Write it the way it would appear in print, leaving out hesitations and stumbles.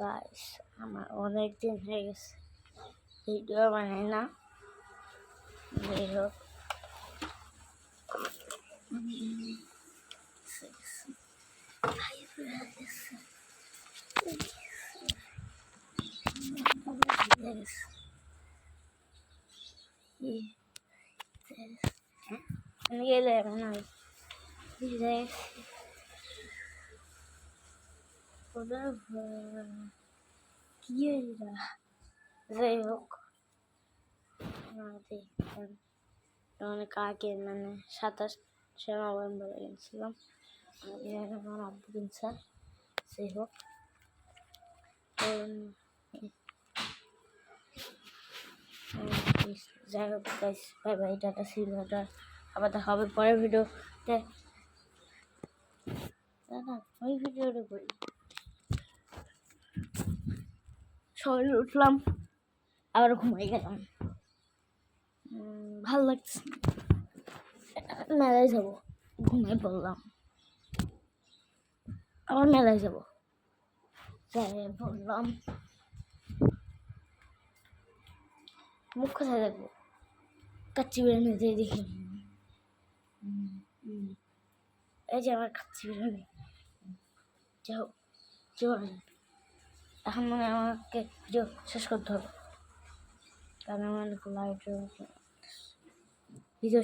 Guys আমার অনেক দিন হয়ে গেছে ভিডিও বানাই না। যাই হোক গেলে কি যাই হোক অনেক আগে মানে 27শে নভেম্বরে গেছিলাম। আমার আব্বু কিনছে। যাই হোক যাই হোক guys, bye bye, tata, see you later. আবার দেখা হবে পরের ভিডিওতে। না ওই ভিডিওটা করি। সকালে উঠলাম আবার ঘুমাই গেলাম, ভালো লাগছে। মেলায় যাবো, ঘুমাই পড়লাম, আবার মেলায় যাবো, যাই বললাম। মুখ কোথায় দেখবো? কাচ্চি বিরিয়ানি দিয়ে দেখি। এই যে আমার কাচ্চি বিরিয়ানি। যাই হোক চলুন, এখন মানে আমাকে ভিডিও শেষ করতে হবে, কারণ আমার লাইট ভিডিও